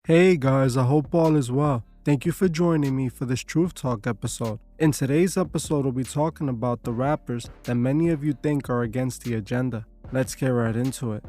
Hey guys, I hope all is well. Thank you for joining me for this Truth Talk episode. In today's episode, we'll be talking about the rappers that many of you think are against the agenda. Let's get right into it.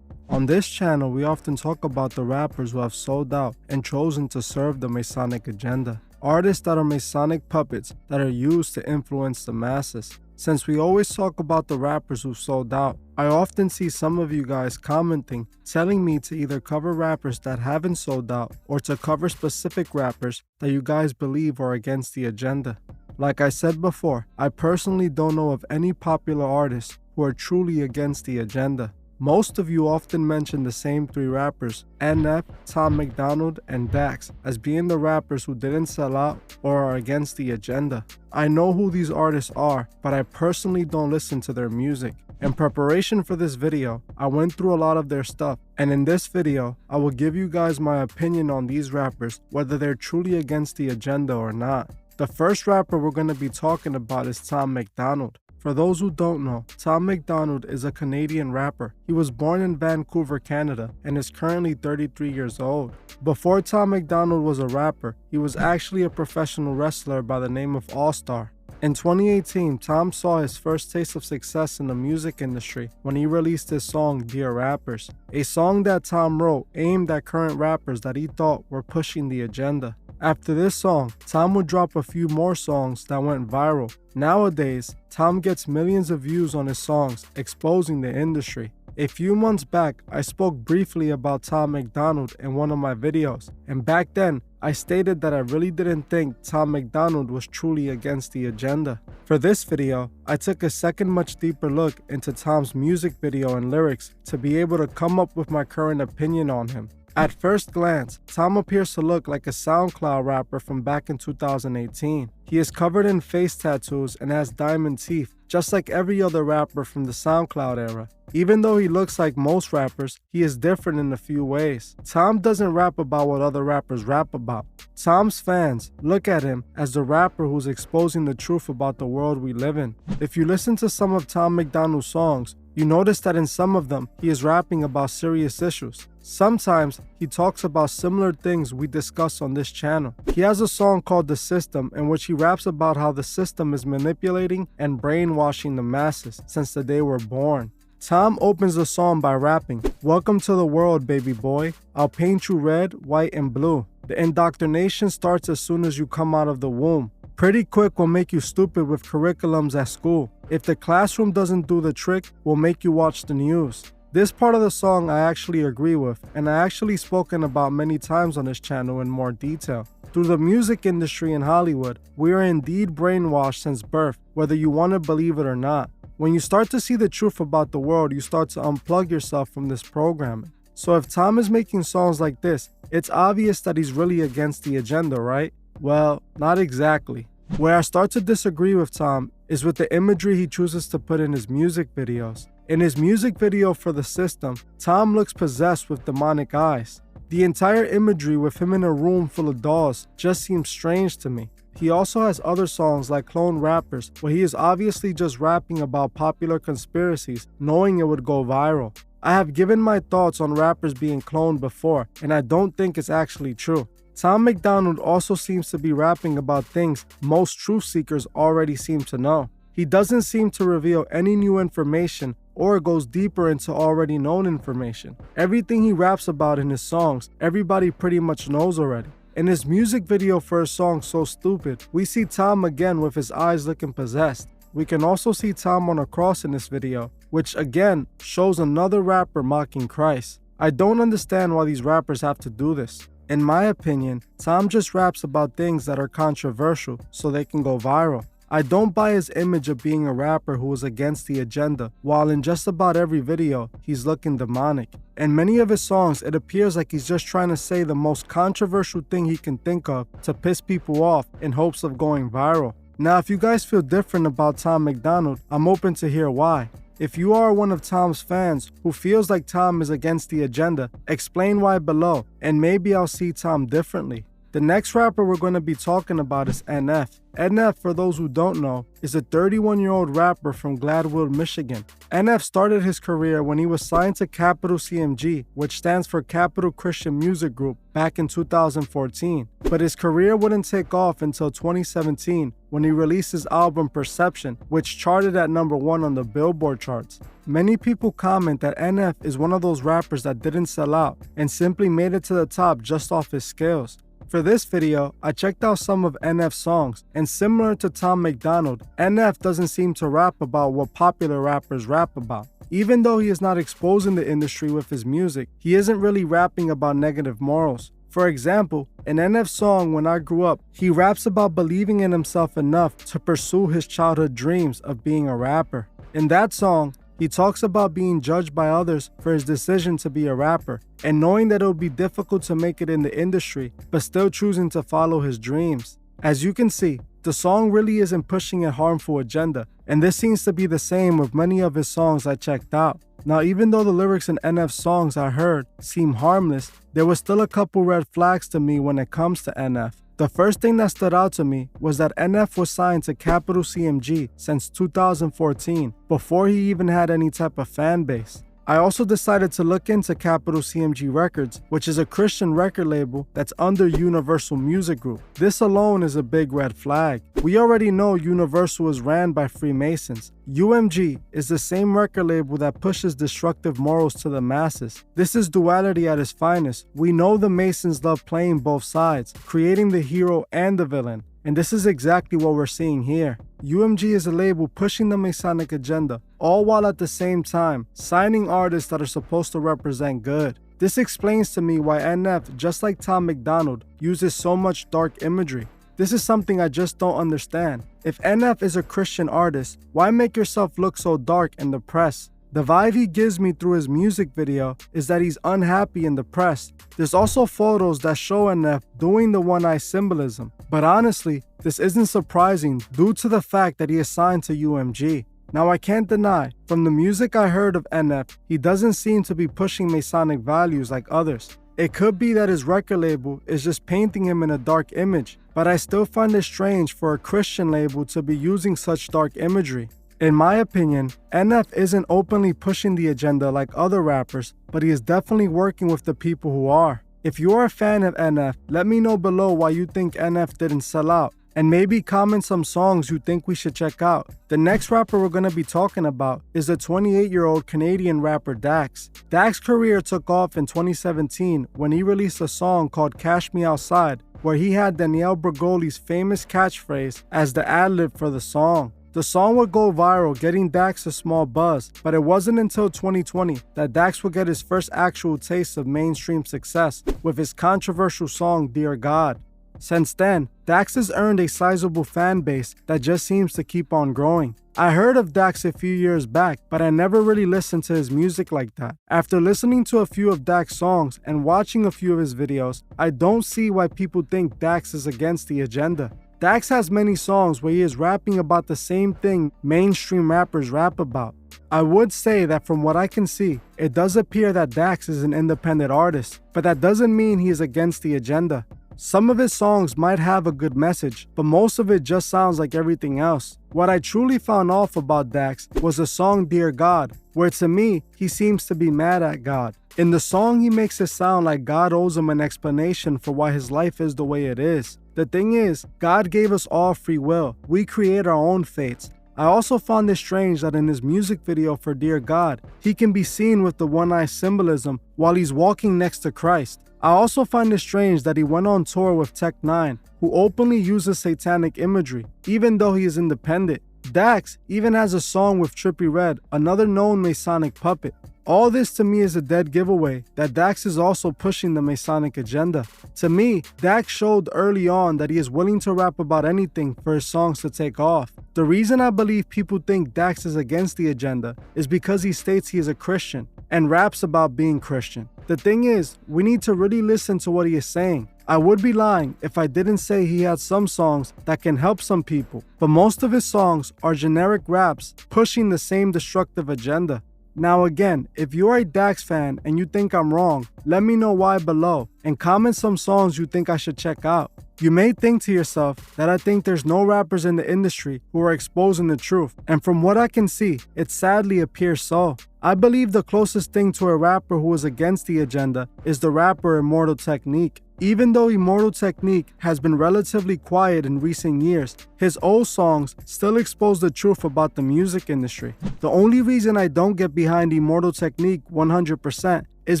On this channel, we often talk about the rappers who have sold out and chosen to serve the Masonic agenda. Artists that are Masonic puppets that are used to influence the masses. Since we always talk about the rappers who've sold out, I often see some of you guys commenting, telling me to either cover rappers that haven't sold out or to cover specific rappers that you guys believe are against the agenda. Like I said before, I personally don't know of any popular artists who are truly against the agenda. Most of you often mention the same three rappers, NF, Tom MacDonald, and Dax, as being the rappers who didn't sell out or are against the agenda. I know who these artists are, but I personally don't listen to their music. In preparation for this video, I went through a lot of their stuff, and in this video, I will give you guys my opinion on these rappers, whether they're truly against the agenda or not. The first rapper we're going to be talking about is Tom MacDonald. For those who don't know, Tom MacDonald is a Canadian rapper. He was born in Vancouver, Canada, and is currently 33 years old. Before Tom MacDonald was a rapper, he was actually a professional wrestler by the name of All-Star. In 2018, Tom saw his first taste of success in the music industry when he released his song Dear Rappers, a song that Tom wrote aimed at current rappers that he thought were pushing the agenda. After this song, Tom would drop a few more songs that went viral. Nowadays, Tom gets millions of views on his songs, exposing the industry. A few months back, I spoke briefly about Tom MacDonald in one of my videos, and back then, I stated that I really didn't think Tom MacDonald was truly against the agenda. For this video, I took a second much deeper look into Tom's music video and lyrics to be able to come up with my current opinion on him. At first glance, Tom appears to look like a SoundCloud rapper from back in 2018. He is covered in face tattoos and has diamond teeth, just like every other rapper from the SoundCloud era. Even though he looks like most rappers, he is different in a few ways. Tom doesn't rap about what other rappers rap about. Tom's fans look at him as the rapper who's exposing the truth about the world we live in. If you listen to some of Tom MacDonald's songs, you notice that in some of them, he is rapping about serious issues. Sometimes, he talks about similar things we discuss on this channel. He has a song called The System in which he raps about how the system is manipulating and brainwashing the masses since the day we're born. Tom opens the song by rapping, "Welcome to the world, baby boy. I'll paint you red, white, and blue. The indoctrination starts as soon as you come out of the womb. Pretty quick will make you stupid with curriculums at school. If the classroom doesn't do the trick, we'll make you watch the news." This part of the song I actually agree with, and I actually spoken about many times on this channel in more detail. Through the music industry in Hollywood, we are indeed brainwashed since birth, whether you want to believe it or not. When you start to see the truth about the world, you start to unplug yourself from this programming. So if Tom is making songs like this, it's obvious that he's really against the agenda, right? Well, not exactly. Where I start to disagree with Tom is with the imagery he chooses to put in his music videos. In his music video for The System, Tom looks possessed with demonic eyes. The entire imagery with him in a room full of dolls just seems strange to me. He also has other songs like Clone Rappers, where he is obviously just rapping about popular conspiracies, knowing it would go viral. I have given my thoughts on rappers being cloned before, and I don't think it's actually true. Tom MacDonald also seems to be rapping about things most truth seekers already seem to know. He doesn't seem to reveal any new information or goes deeper into already known information. Everything he raps about in his songs, everybody pretty much knows already. In his music video for his song So Stupid, we see Tom again with his eyes looking possessed. We can also see Tom on a cross in this video, which again shows another rapper mocking Christ. I don't understand why these rappers have to do this. In my opinion, Tom just raps about things that are controversial so they can go viral. I don't buy his image of being a rapper who is against the agenda, while in just about every video, he's looking demonic. In many of his songs, it appears like he's just trying to say the most controversial thing he can think of to piss people off in hopes of going viral. Now, if you guys feel different about Tom MacDonald, I'm open to hear why. If you are one of Tom's fans who feels like Tom is against the agenda, explain why below, and maybe I'll see Tom differently. The next rapper we're going to be talking about is NF. NF, for those who don't know, is a 31-year-old rapper from Gladwell, Michigan. NF started his career when he was signed to Capital CMG, which stands for Capital Christian Music Group, back in 2014. But his career wouldn't take off until 2017 when he released his album Perception, which charted at #1 on the Billboard charts. Many people comment that NF is one of those rappers that didn't sell out and simply made it to the top just off his skills. For this video, I checked out some of NF's songs, and similar to Tom MacDonald, NF doesn't seem to rap about what popular rappers rap about. Even though he is not exposing the industry with his music, he isn't really rapping about negative morals. For example, in NF's song When I Grew Up, he raps about believing in himself enough to pursue his childhood dreams of being a rapper. In that song, he talks about being judged by others for his decision to be a rapper and knowing that it would be difficult to make it in the industry, but still choosing to follow his dreams. As you can see, the song really isn't pushing a harmful agenda, and this seems to be the same with many of his songs I checked out. Now, even though the lyrics in NF's songs I heard seem harmless, there was still a couple red flags to me when it comes to NF. The first thing that stood out to me was that NF was signed to Capital CMG since 2014, before he even had any type of fan base. I also decided to look into Capital CMG Records, which is a Christian record label that's under Universal Music Group. This alone is a big red flag. We already know Universal is ran by Freemasons. UMG is the same record label that pushes destructive morals to the masses. This is duality at its finest. We know the Masons love playing both sides, creating the hero and the villain. And this is exactly what we're seeing here. UMG is a label pushing the Masonic agenda, all while at the same time signing artists that are supposed to represent good. This explains to me why NF, just like Tom MacDonald, uses so much dark imagery. This is something I just don't understand. If NF is a Christian artist, why make yourself look so dark and depressed? The vibe he gives me through his music video is that he's unhappy and depressed. There's also photos that show NF doing the one-eye symbolism, but honestly, this isn't surprising due to the fact that he is signed to UMG. Now, I can't deny, from the music I heard of NF, he doesn't seem to be pushing Masonic values like others. It could be that his record label is just painting him in a dark image, but I still find it strange for a Christian label to be using such dark imagery. In my opinion, NF isn't openly pushing the agenda like other rappers, but he is definitely working with the people who are. If you are a fan of NF, let me know below why you think NF didn't sell out, and maybe comment some songs you think we should check out. The next rapper we're going to be talking about is the 28-year-old Canadian rapper Dax. Dax's career took off in 2017 when he released a song called Cash Me Outside, where he had Danielle Bregoli's famous catchphrase as the ad-lib for the song. The song would go viral, getting Dax a small buzz, but it wasn't until 2020 that Dax would get his first actual taste of mainstream success with his controversial song Dear God. Since then, Dax has earned a sizable fan base that just seems to keep on growing. I heard of Dax a few years back, but I never really listened to his music like that. After listening to a few of Dax's songs and watching a few of his videos, I don't see why people think Dax is against the agenda. Dax has many songs where he is rapping about the same thing mainstream rappers rap about. I would say that from what I can see, it does appear that Dax is an independent artist, but that doesn't mean he is against the agenda. Some of his songs might have a good message, but most of it just sounds like everything else. What I truly found off about Dax was the song Dear God, where to me, he seems to be mad at God. In the song, he makes it sound like God owes him an explanation for why his life is the way it is. The thing is, God gave us all free will. We create our own fates. I also found it strange that in his music video for Dear God, he can be seen with the one-eye symbolism while he's walking next to Christ. I also find it strange that he went on tour with Tech-9, who openly uses satanic imagery, even though he is independent. Dax even has a song with Trippie Redd, another known Masonic puppet. All this to me is a dead giveaway that Dax is also pushing the Masonic agenda. To me, Dax showed early on that he is willing to rap about anything for his songs to take off. The reason I believe people think Dax is against the agenda is because he states he is a Christian and raps about being Christian. The thing is, we need to really listen to what he is saying. I would be lying if I didn't say he had some songs that can help some people, but most of his songs are generic raps pushing the same destructive agenda. Now again, if you're a Dax fan and you think I'm wrong, let me know why below and comment some songs you think I should check out. You may think to yourself that I think there's no rappers in the industry who are exposing the truth, and from what I can see, it sadly appears so. I believe the closest thing to a rapper who is against the agenda is the rapper Immortal Technique. Even though Immortal Technique has been relatively quiet in recent years, his old songs still expose the truth about the music industry. The only reason I don't get behind Immortal Technique 100% is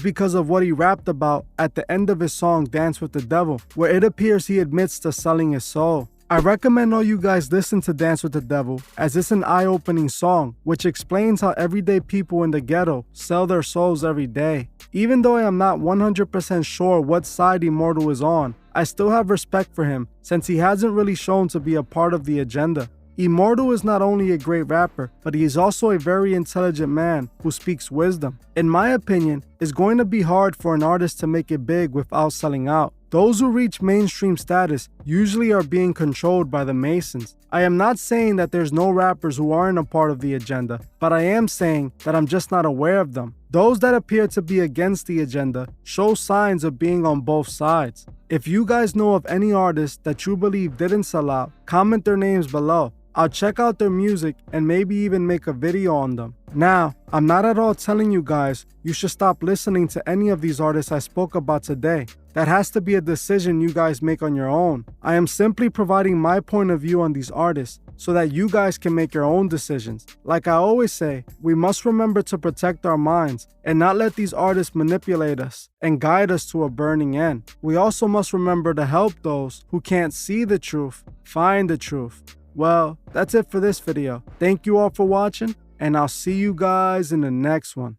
because of what he rapped about at the end of his song Dance with the Devil, where it appears he admits to selling his soul. I recommend all you guys listen to Dance with the Devil, as it's an eye-opening song which explains how everyday people in the ghetto sell their souls every day. Even though I am not 100% sure what side Immortal is on, I still have respect for him since he hasn't really shown to be a part of the agenda. Immortal is not only a great rapper, but he is also a very intelligent man who speaks wisdom. In my opinion, it's going to be hard for an artist to make it big without selling out. Those who reach mainstream status usually are being controlled by the Masons. I am not saying that there's no rappers who aren't a part of the agenda, but I am saying that I'm just not aware of them. Those that appear to be against the agenda show signs of being on both sides. If you guys know of any artists that you believe didn't sell out, comment their names below. I'll check out their music and maybe even make a video on them. Now, I'm not at all telling you guys you should stop listening to any of these artists I spoke about today. That has to be a decision you guys make on your own. I am simply providing my point of view on these artists so that you guys can make your own decisions. Like I always say, we must remember to protect our minds and not let these artists manipulate us and guide us to a burning end. We also must remember to help those who can't see the truth find the truth. Well, that's it for this video. Thank you all for watching, and I'll see you guys in the next one.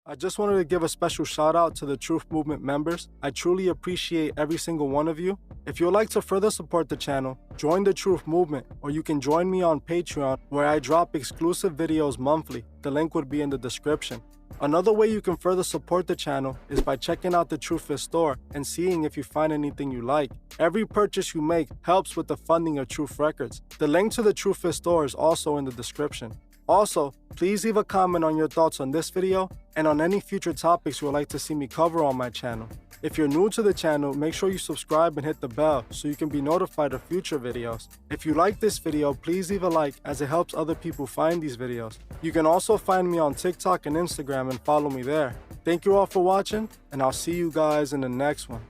I just wanted to give a special shout out to the Truth Movement members. I truly appreciate every single one of you. If you'd like to further support the channel, join the Truth Movement, or you can join me on Patreon where I drop exclusive videos monthly. The link would be in the description. Another way you can further support the channel is by checking out the Truthfist store and seeing if you find anything you like. Every purchase you make helps with the funding of Truth Records. The link to the Truthfist store is also in the description. Also, please leave a comment on your thoughts on this video and on any future topics you would like to see me cover on my channel. If you're new to the channel, make sure you subscribe and hit the bell so you can be notified of future videos. If you like this video, please leave a like as it helps other people find these videos. You can also find me on TikTok and Instagram and follow me there. Thank you all for watching, and I'll see you guys in the next one.